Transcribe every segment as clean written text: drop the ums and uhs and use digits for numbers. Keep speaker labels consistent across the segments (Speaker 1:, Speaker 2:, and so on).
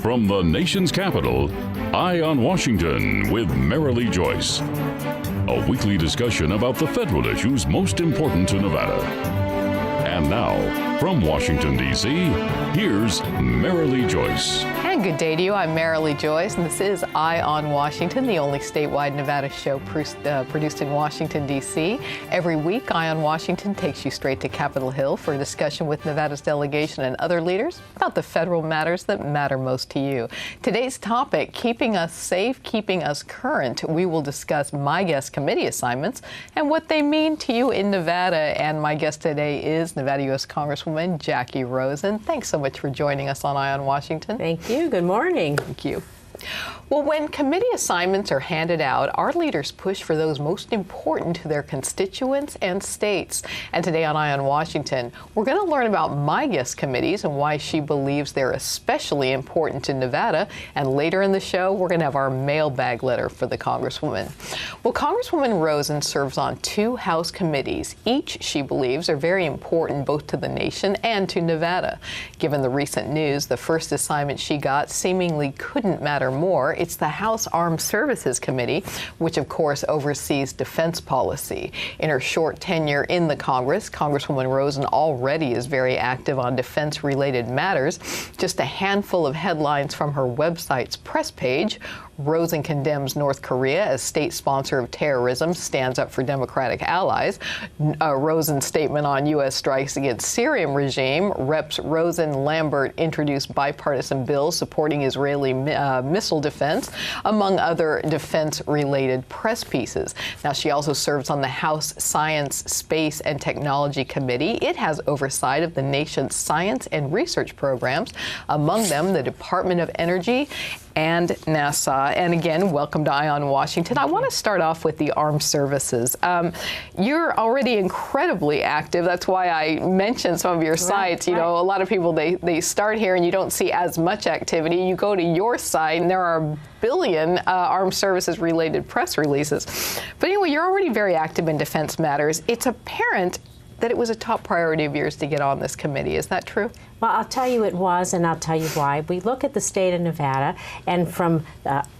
Speaker 1: From the nation's capital, Eye on Washington with Marilee Joyce. A weekly discussion about the federal issues most important to Nevada. And now, from Washington, D.C., here's Marilee Joyce.
Speaker 2: And good day to you. I'm Marilee Joyce, and this is Eye on Washington, the only statewide Nevada show produced in Washington, D.C. Every week, Eye on Washington takes you straight to Capitol Hill for a discussion with Nevada's delegation and other leaders about the federal matters that matter most to you. Today's topic, keeping us safe, keeping us current. We will discuss my guest committee assignments and what they mean to you in Nevada. And my guest today is Nevada U.S. Congresswoman Jacky Rosen. Thanks so much for joining us on Eye on Washington.
Speaker 3: Thank you. Good morning.
Speaker 2: Thank you. Well, when committee assignments are handed out, our leaders push for those most important to their constituents and states. And today on Eye on Washington, we're going to learn about my guest committees and why she believes they're especially important to Nevada. And later in the show, we're going to have our mailbag letter for the Congresswoman. Well, Congresswoman Rosen serves on 2 House committees. Each, she believes, are very important both to the nation and to Nevada. Given the recent news, the first assignment she got seemingly couldn't matter more. It's the House Armed Services Committee, which of course oversees defense policy. In her short tenure in the Congress, Congresswoman Rosen already is very active on defense-related matters. Just a handful of headlines from her website's press page. Rosen condemns North Korea as state sponsor of terrorism, stands up for democratic allies. Rosen's statement on U.S. strikes against Syrian regime. Reps Rosen Lambert introduced bipartisan bills supporting Israeli missile defense, among other defense-related press pieces. Now, she also serves on the House Science, Space, and Technology Committee. It has oversight of the nation's science and research programs, among them the Department of Energy and NASA. And again, welcome to Eye on Washington. I want to start off with the armed services. You're already incredibly active. That's why I mentioned some of your sites. You know, a lot of people, they start here and you don't see as much activity. You go to your site and there are a billion armed services related press releases. But anyway, you're already very active in defense matters. It's apparent that it was a top priority of yours to get on this committee. Is that true?
Speaker 3: Well, I'll tell you it was, and I'll tell you why. We look at the state of Nevada, and from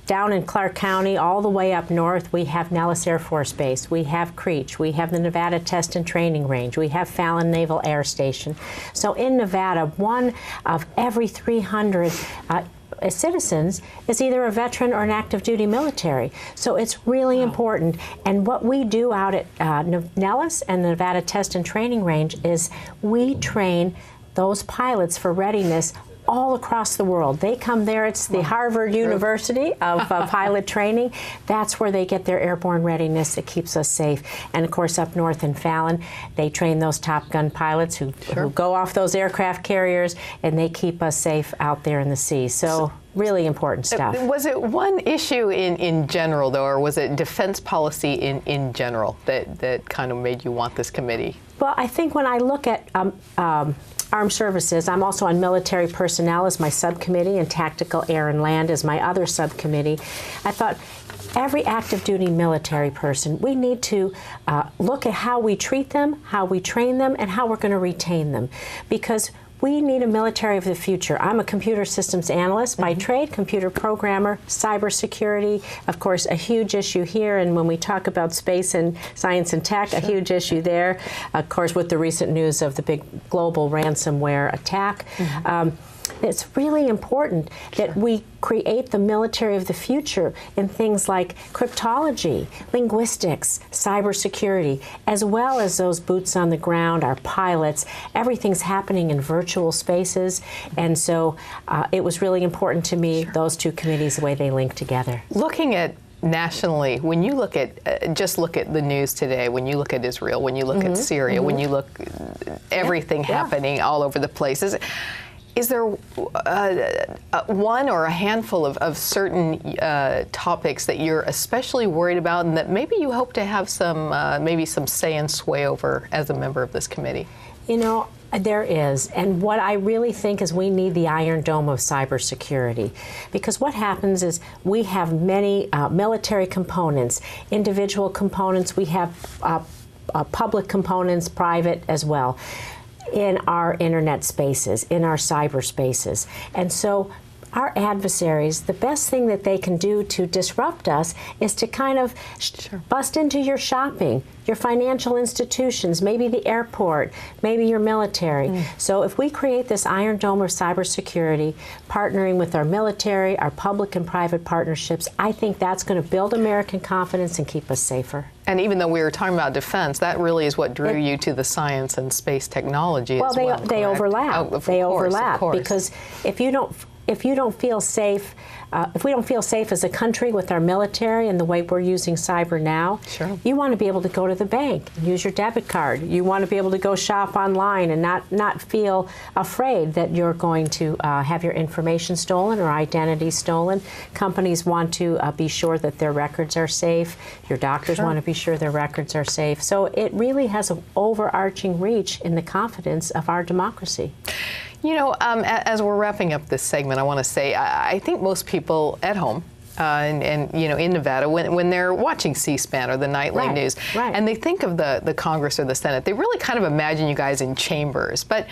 Speaker 3: down in Clark County all the way up north, we have Nellis Air Force Base, we have Creech, we have the Nevada Test and Training Range, we have Fallon Naval Air Station. So in Nevada, 1 of every 300 citizens is either a veteran or an active duty military. So it's really important. And what we do out at Nellis and the Nevada Test and Training Range is we train those pilots for readiness all across the world. They come there. It's the Harvard University of pilot training. That's where they get their airborne readiness. It keeps us safe. And of course, up north in Fallon, they train those Top Gun pilots who go off those aircraft carriers, and they keep us safe out there in the sea. So really important stuff.
Speaker 2: Was it one issue in general, though, or was it defense policy in general that kind of made you want this committee?
Speaker 3: Well, I think when I look at Armed Services, I'm also on military personnel as my subcommittee, and tactical air and land as my other subcommittee. I thought every active duty military person, we need to look at how we treat them, how we train them, and how we're going to retain them. Because we need a military of the future. I'm a computer systems analyst by trade, computer programmer, cybersecurity, of course, a huge issue here. And when we talk about space and science and tech, a huge issue there. Of course, with the recent news of the big global ransomware attack. It's really important that we create the military of the future in things like cryptology, linguistics, cybersecurity, as well as those boots on the ground, our pilots. Everything's happening in virtual spaces. And so it was really important to me, those 2 committees, the way they link together.
Speaker 2: Looking at nationally, when you look at, just look at the news today, when you look at Israel, when you look at Syria, when you look everything happening all over the places, is there one or a handful of certain topics that you're especially worried about and that maybe you hope to have some, maybe some say and sway over as a member of this committee?
Speaker 3: You know, there is. And what I really think is we need the Iron Dome of cybersecurity. Because what happens is we have many military components, individual components, we have public components, private as well, in our internet spaces, in our cyberspaces. And so our adversaries, the best thing that they can do to disrupt us is to kind of bust into your shopping, your financial institutions, maybe the airport, maybe your military. So if we create this Iron Dome of cybersecurity, partnering with our military, our public and private partnerships, I think that's going to build American confidence and keep us safer.
Speaker 2: And even though we were talking about defense, that really is what drew you to the science and space technology as well.
Speaker 3: Well, they overlap. They overlap because if you don't feel safe, if we don't feel safe as a country with our military and the way we're using cyber now, you want to be able to go to the bank and use your debit card. You want to be able to go shop online and not feel afraid that you're going to have your information stolen or identity stolen. Companies want to be sure that their records are safe. Your doctors want to be sure their records are safe. So it really has an overarching reach in the confidence of our democracy.
Speaker 2: You know, as we're wrapping up this segment, I want to say I think most people at home and you know, in Nevada, when they're watching C-SPAN or the nightly news, and they think of the Congress or the Senate, they really kind of imagine you guys in chambers. But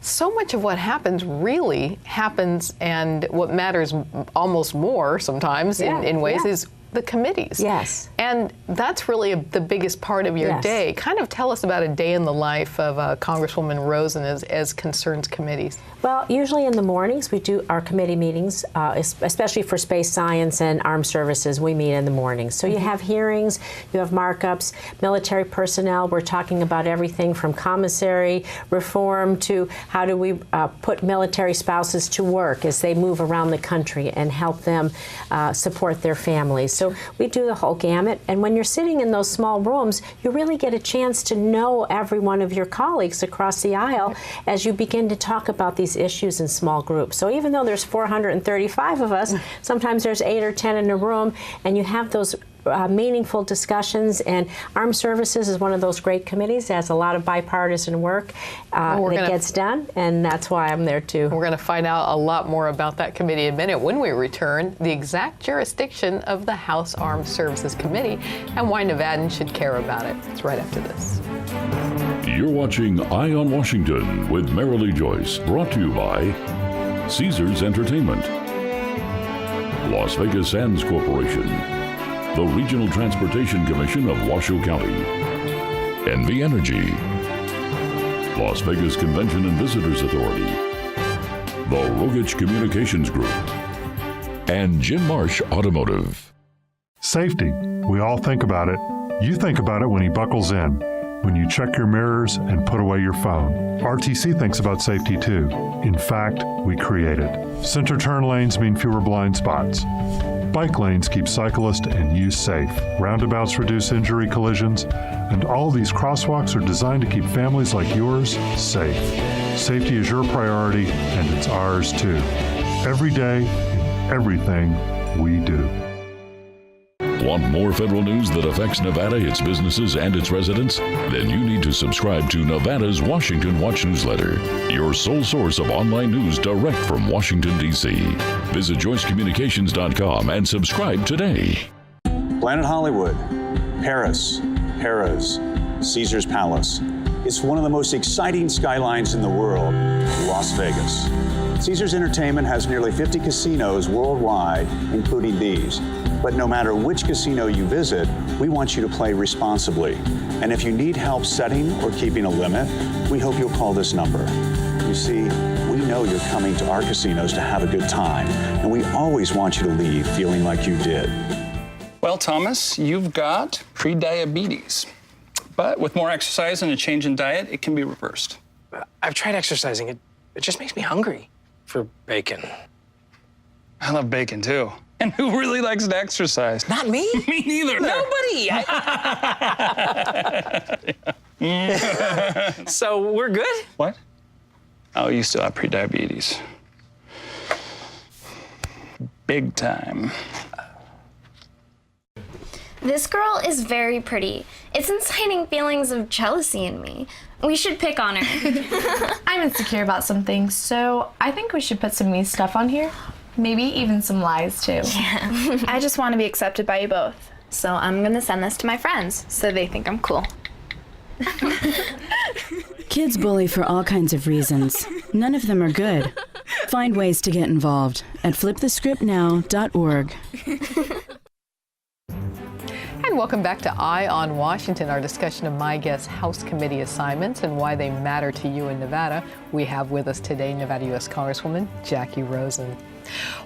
Speaker 2: so much of what happens really happens, and what matters almost more sometimes in ways is the committees.
Speaker 3: Yes.
Speaker 2: And that's really the biggest part of your day. Kind of tell us about a day in the life of Congresswoman Rosen as concerns committees.
Speaker 3: Well, usually in the mornings we do our committee meetings, especially for space science and armed services. We meet in the mornings. So you have hearings, you have markups, military personnel. We're talking about everything from commissary reform to how do we put military spouses to work as they move around the country and help them support their families. So we do the whole gamut. And when you're sitting in those small rooms, you really get a chance to know every one of your colleagues across the aisle as you begin to talk about these issues in small groups. So even though there's 435 of us, sometimes there's 8 or 10 in a room, and you have those meaningful discussions. And Armed Services is one of those great committees that has a lot of bipartisan work that gets done, and that's why I'm there too.
Speaker 2: We're going to find out a lot more about that committee in a minute when we return, the exact jurisdiction of the House Armed Services Committee and why Nevadans should care about it. It's right after this.
Speaker 1: You're watching Eye on Washington with Marilee Joyce, brought to you by Caesars Entertainment, Las Vegas Sands Corporation, the Regional Transportation Commission of Washoe County, NV Energy, Las Vegas Convention and Visitors Authority, the Rogich Communications Group, and Jim Marsh Automotive.
Speaker 4: Safety. We all think about it. You think about it when he buckles in, when you check your mirrors and put away your phone. RTC thinks about safety too. In fact, we create it. Center turn lanes mean fewer blind spots. Bike lanes keep cyclists and you safe. Roundabouts reduce injury collisions. And all these crosswalks are designed to keep families like yours safe. Safety is your priority, and it's ours too. Every day, in everything we do.
Speaker 1: Want more federal news that affects Nevada, its businesses, and its residents? Then you need to subscribe to Nevada's Washington Watch newsletter, your sole source of online news direct from Washington, D.C. Visit joycecommunications.com and subscribe today.
Speaker 5: Planet Hollywood, Paris, Harrah's, Caesar's Palace. It's one of the most exciting skylines in the world, Las Vegas. Caesars Entertainment has nearly 50 casinos worldwide, including these. But no matter which casino you visit, we want you to play responsibly. And if you need help setting or keeping a limit, we hope you'll call this number. You see, we know you're coming to our casinos to have a good time, and we always want you to leave feeling like you did.
Speaker 6: Well, Thomas, you've got pre-diabetes. But with more exercise and a change in diet, it can be reversed.
Speaker 7: I've tried exercising. It just makes me hungry for bacon.
Speaker 6: I love bacon, too. And who really likes to exercise?
Speaker 7: Not me.
Speaker 6: Me neither.
Speaker 7: Nobody. So we're good?
Speaker 6: What? Oh, you still have pre-diabetes. Big time.
Speaker 8: This girl is very pretty. It's inciting feelings of jealousy in me. We should pick on her.
Speaker 9: I'm insecure about some things, so I think we should put some mean stuff on here. Maybe even some lies, too.
Speaker 8: Yeah.
Speaker 10: I just want to be accepted by you both. So I'm going to send this to my friends so they think I'm cool.
Speaker 11: Kids bully for all kinds of reasons. None of them are good. Find ways to get involved at flipthescriptnow.org.
Speaker 2: And welcome back to Eye on Washington, our discussion of my guests' House Committee assignments and why they matter to you in Nevada. We have with us today Nevada U.S. Congresswoman Jacky Rosen.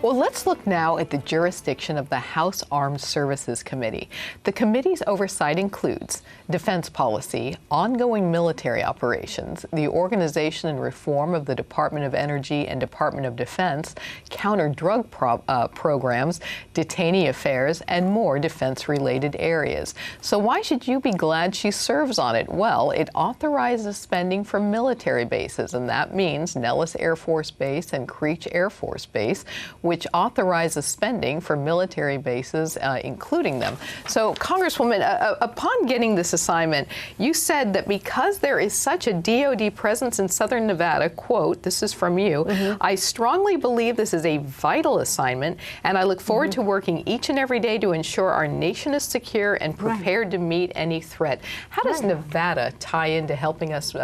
Speaker 2: Well, let's look now at the jurisdiction of the House Armed Services Committee. The committee's oversight includes defense policy, ongoing military operations, the organization and reform of the Department of Energy and Department of Defense, counter-drug programs, detainee affairs, and more defense-related areas. So why should you be glad she serves on it? Well, it authorizes spending for military bases, and that means Nellis Air Force Base and Creech Air Force Base, which authorizes spending for military bases, including them. So, Congresswoman, upon getting this assignment, you said that because there is such a DoD presence in southern Nevada, quote, this is from you, I strongly believe this is a vital assignment, and I look forward to working each and every day to ensure our nation is secure and prepared to meet any threat. How does Nevada tie into helping us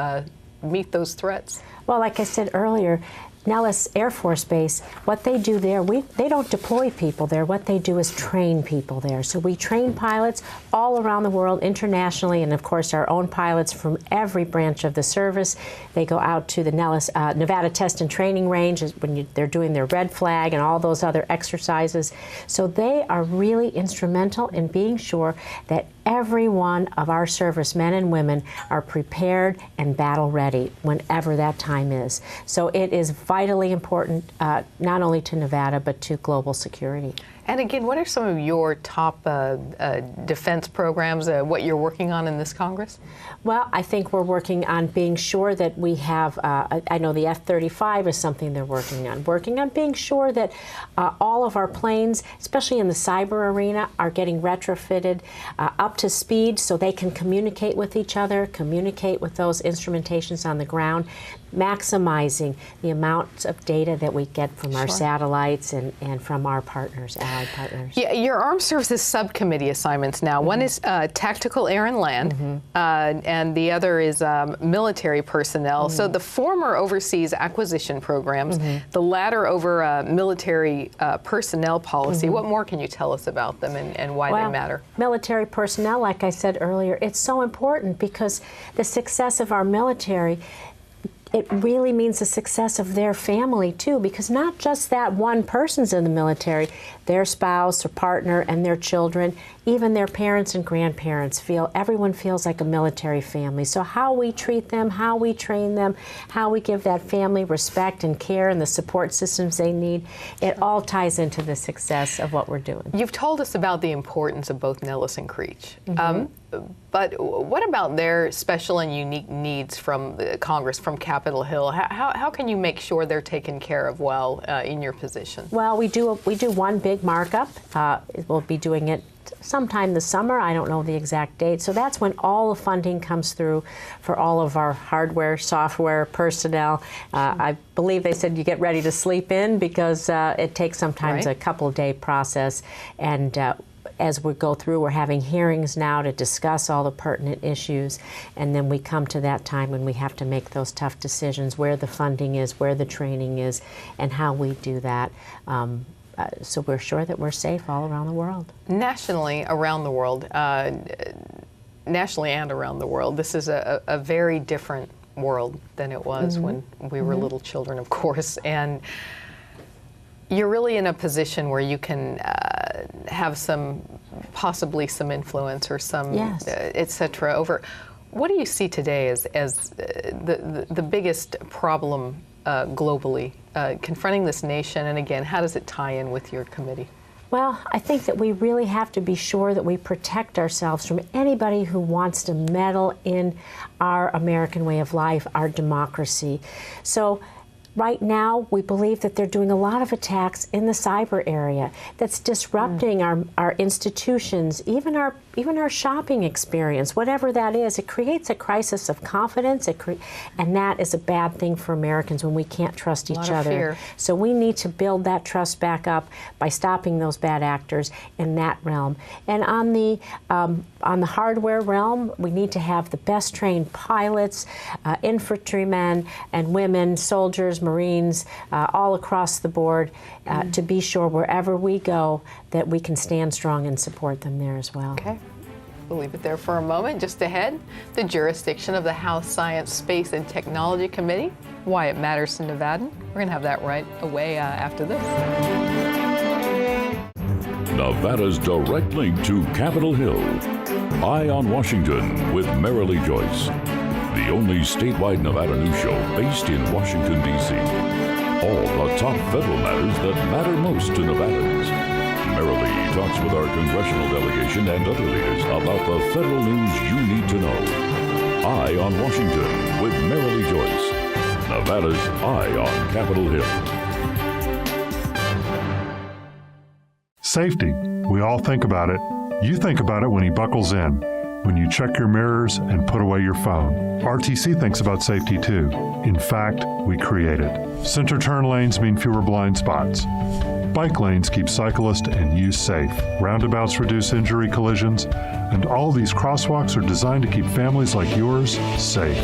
Speaker 2: meet those threats?
Speaker 3: Well, like I said earlier, Nellis Air Force Base, what they do there, they don't deploy people there. What they do is train people there. So we train pilots all around the world, internationally, and of course our own pilots from every branch of the service. They go out to the Nellis, Nevada Test and Training Range when they're doing their red flag and all those other exercises. So they are really instrumental in being sure that every one of our servicemen and women are prepared and battle ready whenever that time is. So it is vitally important, not only to Nevada, but to global security.
Speaker 2: And again, what are some of your top defense programs, what you're working on in this Congress?
Speaker 3: Well, I think we're working on being sure that we have, I know the F-35 is something they're working on being sure that all of our planes, especially in the cyber arena, are getting retrofitted up to speed so they can communicate with each other, communicate with those instrumentations on the ground, maximizing the amounts of data that we get from our satellites and from our partners, allied partners.
Speaker 2: Yeah, your Armed Services Subcommittee assignments now. One is Tactical Air and Land, and the other is military personnel. So the former oversees acquisition programs, the latter over military personnel policy. What more can you tell us about them and why they matter?
Speaker 3: Military personnel, like I said earlier, it's so important because the success of our military, it really means the success of their family, too, because not just that one person's in the military, their spouse or partner and their children, even their parents and grandparents everyone feels like a military family. So how we treat them, how we train them, how we give that family respect and care and the support systems they need, it all ties into the success of what we're doing.
Speaker 2: You've told us about the importance of both Nellis and Creech. But what about their special and unique needs from Congress, from Capitol Hill? How can you make sure they're taken care of well in your position?
Speaker 3: Well, we do one big markup. We'll be doing it sometime this summer. I don't know the exact date. So that's when all the funding comes through for all of our hardware, software, personnel. I believe they said you get ready to sleep in because it takes sometimes a couple-day process. And as we go through, we're having hearings now to discuss all the pertinent issues, and then we come to that time when we have to make those tough decisions, where the funding is, where the training is, and how we do that. So we're sure that we're safe all around the world.
Speaker 2: Nationally, around the world, nationally and around the world, this is a very different world than it was when we were little children, of course. And you're really in a position where you can have possibly some influence or some, et cetera, over. What do you see today as the biggest problem globally confronting this nation? And again, how does it tie in with your committee?
Speaker 3: Well, I think that we really have to be sure that we protect ourselves from anybody who wants to meddle in our American way of life, our democracy. So right now, we believe that they're doing a lot of attacks in the cyber area that's disrupting our institutions, even our even our shopping experience, whatever that is, it creates a crisis of confidence, and that is a bad thing for Americans when we can't trust each other.
Speaker 2: Fear.
Speaker 3: So we need to build that trust back up by stopping those bad actors in that realm. And on the hardware realm, we need to have the best trained pilots, infantrymen and women, soldiers, Marines, all across the board, to be sure wherever we go that we can stand strong and support them there as well.
Speaker 2: Okay. We'll leave it there for a moment. Just ahead, the jurisdiction of the House Science, Space, and Technology Committee, why it matters to Nevadan. We're going to have that right away after this.
Speaker 1: Nevada's direct link to Capitol Hill. Eye on Washington with Marilee Joyce. The only statewide Nevada news show based in Washington, D.C. All the top federal matters that matter most to Nevadans. Marilee talks with our congressional delegation and other leaders about the federal news you need to know. Eye on Washington with Marilee Joyce. Nevada's Eye on Capitol Hill.
Speaker 4: Safety. We all think about it. You think about it when he buckles in, when you check your mirrors and put away your phone. RTC thinks about safety too. In fact, we create it. Center turn lanes mean fewer blind spots. Bike lanes keep cyclists and you safe. Roundabouts reduce injury collisions. And all these crosswalks are designed to keep families like yours safe.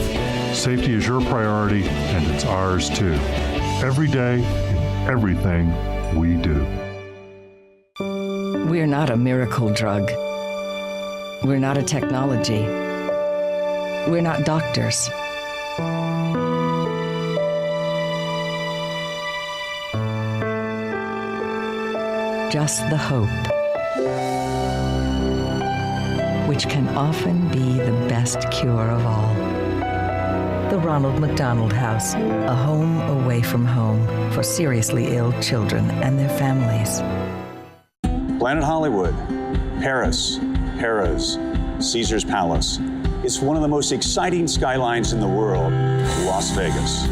Speaker 4: Safety is your priority, and it's ours too. Every day, in everything we do.
Speaker 12: We're not a miracle drug. We're not a technology. We're not doctors. Just the hope, which can often be the best cure of all. The Ronald McDonald House, a home away from home for seriously ill children and their families.
Speaker 5: Planet Hollywood, Paris, Harrah's, Caesar's Palace. It's one of the most exciting skylines in the world, Las Vegas.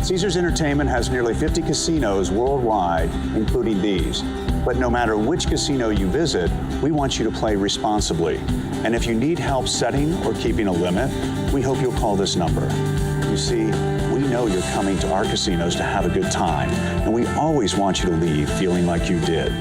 Speaker 5: Caesars Entertainment has nearly 50 casinos worldwide, including these. But no matter which casino you visit, we want you to play responsibly. And if you need help setting or keeping a limit, we hope you'll call this number. You see, we know you're coming to our casinos to have a good time, and we always want you to leave feeling like you did.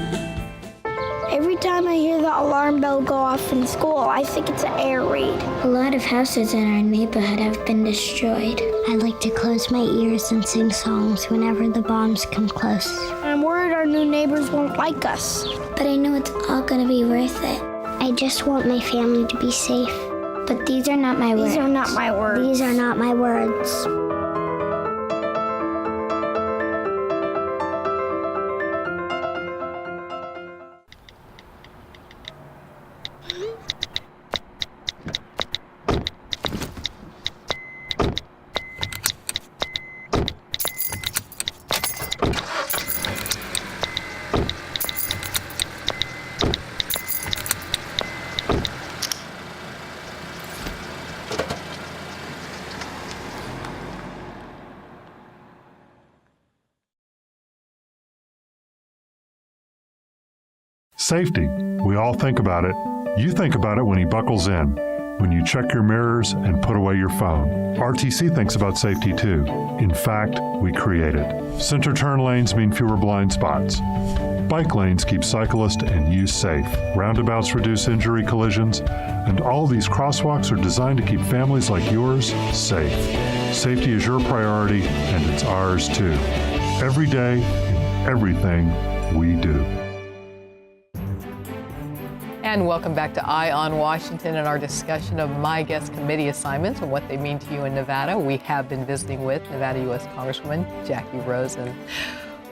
Speaker 13: Every time I hear the alarm bell go off in school, I think it's an air raid.
Speaker 14: A lot of houses in our neighborhood have been destroyed.
Speaker 15: I like to close my ears and sing songs whenever the bombs come close.
Speaker 13: I'm worried our new neighbors won't like us.
Speaker 14: But I know it's all gonna be worth it.
Speaker 15: I just want my family to be safe.
Speaker 14: But these are not my words.
Speaker 13: These are not my words.
Speaker 15: These are not my words.
Speaker 4: Safety. We all think about it. You think about it when he buckles in, when you check your mirrors and put away your phone. RTC thinks about safety too. In fact, we create it. Center turn lanes mean fewer blind spots. Bike lanes keep cyclists and you safe. Roundabouts reduce injury collisions. And all these crosswalks are designed to keep families like yours safe. Safety is your priority, and it's ours too. Every day, in everything we do.
Speaker 2: And welcome back to Eye on Washington and our discussion of My Guest Committee assignments and what they mean to you in Nevada. We have been visiting with Nevada U.S. Congresswoman Jacky Rosen.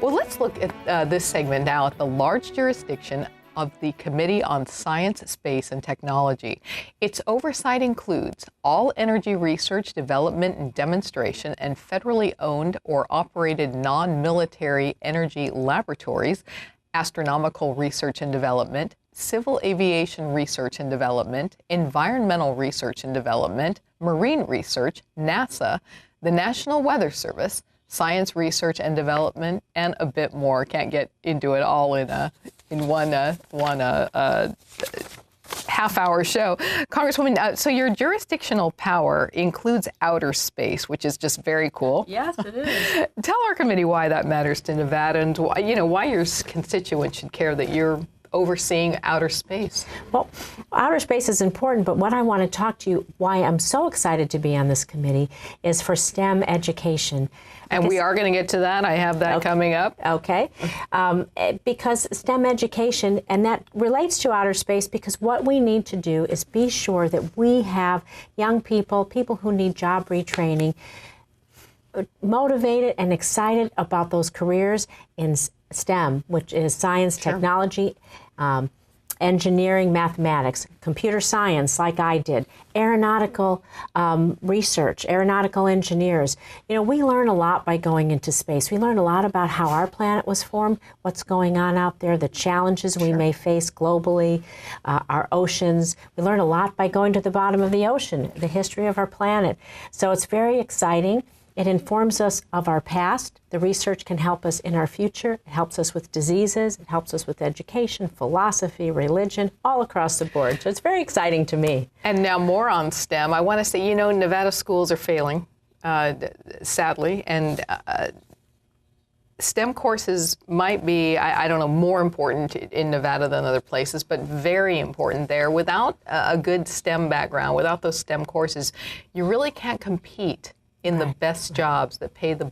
Speaker 2: Well, let's look at this segment now at the large jurisdiction of the Committee on Science, Space, and Technology. Its oversight includes all energy research, development, and demonstration, and federally owned or operated non-military energy laboratories, astronomical research and development, civil aviation research and development, environmental research and development, marine research, NASA, the National Weather Service, science research and development, and a bit more. Can't get into it all in one half-hour show. Congresswoman, so your jurisdictional power includes outer space, which is just very cool.
Speaker 3: Yes, it is.
Speaker 2: Tell our committee why that matters to Nevada and why, why your constituents should care that you're overseeing outer space.
Speaker 3: Well, outer space is important, but what I want to talk to you, why I'm so excited to be on this committee, is for STEM education.
Speaker 2: And we are going to get to that. I have that coming up.
Speaker 3: Okay. Because STEM education, and that relates to outer space, because what we need to do is be sure that we have young people, people who need job retraining, motivated and excited about those careers in STEM, which is science, technology, engineering, mathematics, computer science, like I did, aeronautical research, aeronautical engineers. We learn a lot by going into space. We learn a lot about how our planet was formed, what's going on out there, the challenges we may face globally, our oceans. We learn a lot by going to the bottom of the ocean, the history of our planet. So it's very exciting. It informs us of our past. The research can help us in our future. It helps us with diseases. It helps us with education, philosophy, religion, all across the board. So it's very exciting to me.
Speaker 2: And now more on STEM. I want to say, Nevada schools are failing, sadly, and STEM courses might be, I don't know, more important in Nevada than other places, but very important there. Without a good STEM background, without those STEM courses, you really can't compete in the best jobs that pay the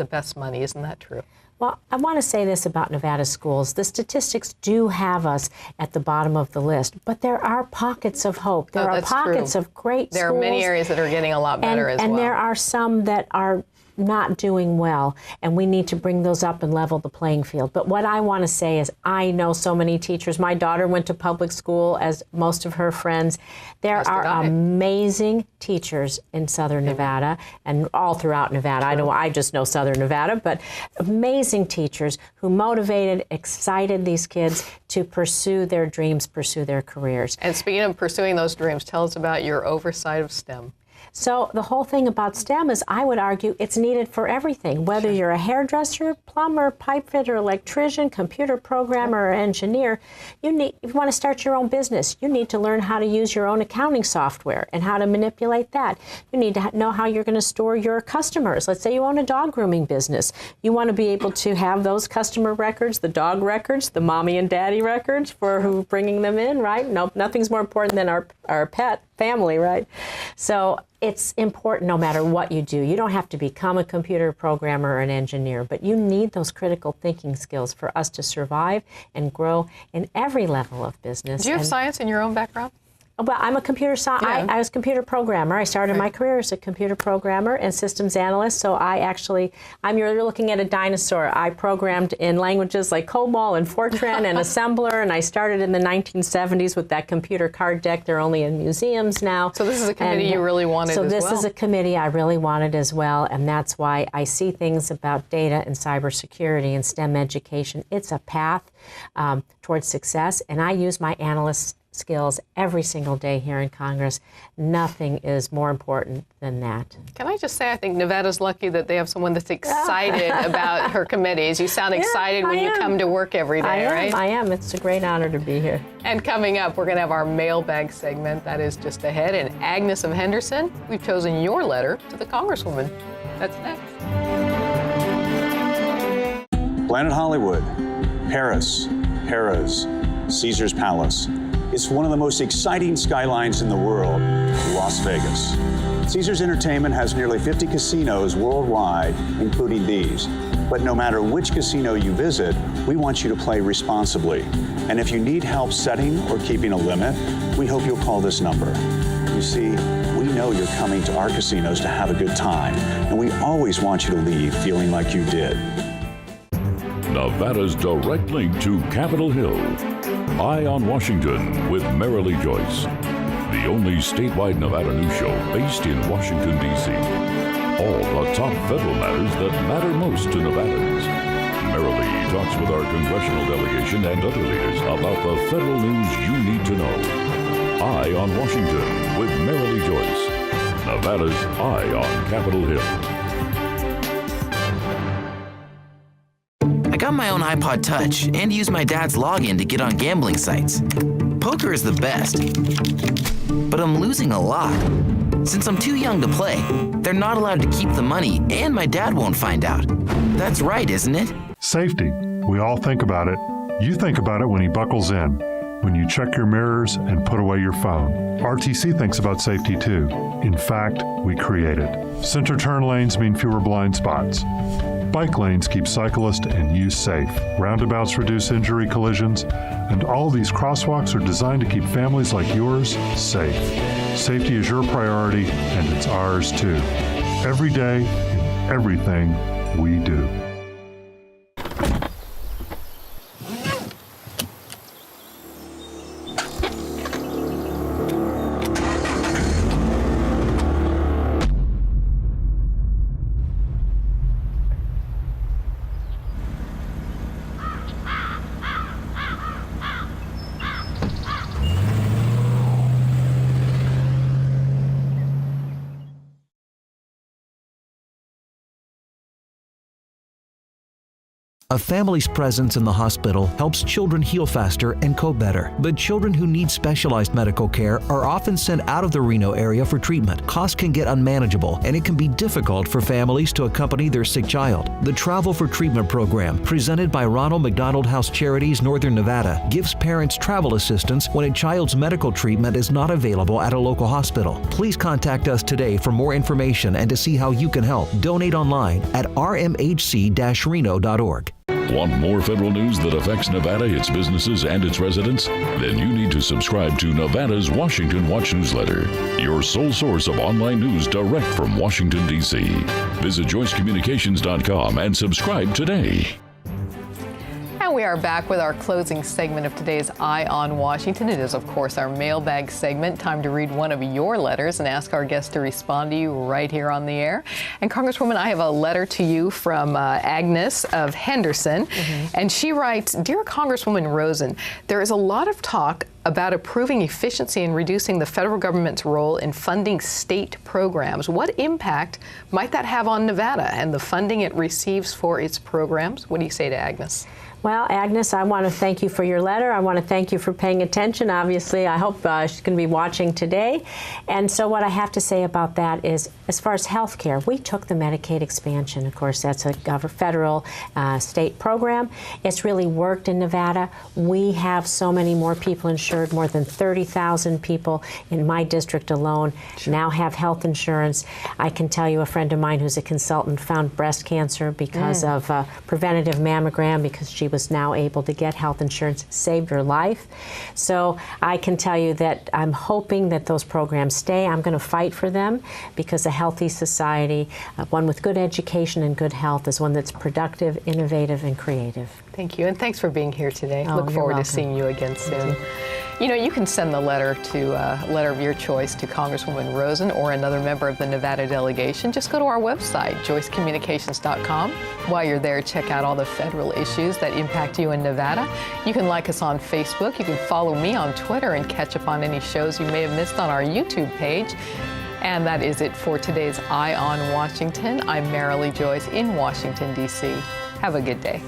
Speaker 2: best money. Isn't that true?
Speaker 3: Well, I want to say this about Nevada schools. The statistics do have us at the bottom of the list, but there are pockets of hope. There are pockets of great schools.
Speaker 2: There are many areas that are getting a lot better as well.
Speaker 3: And there are some that are not doing well, and we need to bring those up and level the playing field. But what I want to say is I know so many teachers. My daughter went to public school, as most of her friends. There are amazing teachers in Southern Nevada and all throughout Nevada. I just know Southern Nevada, but amazing teachers who motivated, excited these kids to pursue their dreams, pursue their careers.
Speaker 2: And speaking of pursuing those dreams, tell us about your oversight of STEM.
Speaker 3: So the whole thing about STEM is, I would argue, it's needed for everything. Whether you're a hairdresser, plumber, pipe fitter, electrician, computer programmer, or engineer, if you want to start your own business, you need to learn how to use your own accounting software and how to manipulate that. You need to know how you're going to store your customers. Let's say you own a dog grooming business. You want to be able to have those customer records, the dog records, the mommy and daddy records for who bringing them in, right? No, nothing's more important than our pet family, right? So it's important no matter what you do. You don't have to become a computer programmer or an engineer, but you need those critical thinking skills for us to survive and grow in every level of business.
Speaker 2: Do you have science in your own background?
Speaker 3: Well, I'm a computer science. I was a computer programmer. I started my career as a computer programmer and systems analyst. So you're looking at a dinosaur. I programmed in languages like COBOL and Fortran and assembler, and I started in the 1970s with that computer card deck. They're only in museums now.
Speaker 2: So this is a committee you really wanted as well.
Speaker 3: So this is a committee I really wanted as well, and that's why I see things about data and cybersecurity and STEM education. It's a path towards success, and I use my analyst skills every single day here in Congress. Nothing is more important than that.
Speaker 2: Can I just say, I think Nevada's lucky that they have someone that's excited about her committees. You sound excited when you come to work every day, right?
Speaker 3: I am. It's a great honor to be here.
Speaker 2: And coming up, we're going to have our mailbag segment. That is just ahead. And Agnes of Henderson, we've chosen your letter to the Congresswoman. That's next.
Speaker 5: Planet Hollywood, Paris, Harrah's, Caesar's Palace. It's one of the most exciting skylines in the world, Las Vegas. Caesars Entertainment has nearly 50 casinos worldwide, including these. But no matter which casino you visit, we want you to play responsibly. And if you need help setting or keeping a limit, we hope you'll call this number. You see, we know you're coming to our casinos to have a good time, and we always want you to leave feeling like you did.
Speaker 1: Nevada's direct link to Capitol Hill. Eye on Washington with Marilee Joyce, the only statewide Nevada news show based in Washington, D.C. All the top federal matters that matter most to Nevadans. Marilee talks with our congressional delegation and other leaders about the federal news you need to know. Eye on Washington with Marilee Joyce, Nevada's Eye on Capitol Hill.
Speaker 16: I got my own iPod Touch and used my dad's login to get on gambling sites. Poker is the best, but I'm losing a lot. Since I'm too young to play, they're not allowed to keep the money, and my dad won't find out. That's right, isn't it?
Speaker 4: Safety. We all think about it. You think about it when he buckles in, when you check your mirrors and put away your phone. RTC thinks about safety too. In fact, we created. Center turn lanes mean fewer blind spots. Bike lanes keep cyclists and you safe. Roundabouts reduce injury collisions. And all these crosswalks are designed to keep families like yours safe. Safety is your priority, and it's ours too. Every day, in everything we do.
Speaker 17: A family's presence in the hospital helps children heal faster and cope better. But children who need specialized medical care are often sent out of the Reno area for treatment. Costs can get unmanageable, and it can be difficult for families to accompany their sick child. The Travel for Treatment program, presented by Ronald McDonald House Charities Northern Nevada, gives parents travel assistance when a child's medical treatment is not available at a local hospital. Please contact us today for more information and to see how you can help. Donate online at rmhc-reno.org.
Speaker 1: Want more federal news that affects Nevada, its businesses, and its residents? Then you need to subscribe to Nevada's Washington Watch newsletter, your sole source of online news direct from Washington, D.C. Visit joycecommunications.com and subscribe today.
Speaker 2: And we are back with our closing segment of today's Eye on Washington. It is, of course, our mailbag segment. Time to read one of your letters and ask our guests to respond to you right here on the air. And Congresswoman, I have a letter to you from Agnes of Henderson. And she writes, Dear Congresswoman Rosen, there is a lot of talk about improving efficiency and reducing the federal government's role in funding state programs. What impact might that have on Nevada and the funding it receives for its programs? What do you say to Agnes?
Speaker 3: Well, Agnes, I want to thank you for your letter. I want to thank you for paying attention. Obviously, I hope she's going to be watching today. And so what I have to say about that is, as far as health care, we took the Medicaid expansion. Of course, that's a federal state program. It's really worked in Nevada. We have so many more people insured. More than 30,000 people in my district alone now have health insurance. I can tell you a friend of mine who's a consultant found breast cancer because of preventative mammogram, because she was now able to get health insurance, saved her life. So I can tell you that I'm hoping that those programs stay. I'm going to fight for them, because a healthy society, one with good education and good health, is one that's productive, innovative, and creative.
Speaker 2: Thank you, and thanks for being here today.
Speaker 3: Oh,
Speaker 2: Look forward
Speaker 3: welcome.
Speaker 2: to seeing you again soon. You know, you can send the letter to letter of your choice to Congresswoman Rosen or another member of the Nevada delegation. Just go to our website, joycecommunications.com. While you're there, check out all the federal issues that impact you in Nevada. You can like us on Facebook. You can follow me on Twitter and catch up on any shows you may have missed on our YouTube page. And that is it for today's Eye on Washington. I'm Marilee Joyce in Washington, D.C. Have a good day.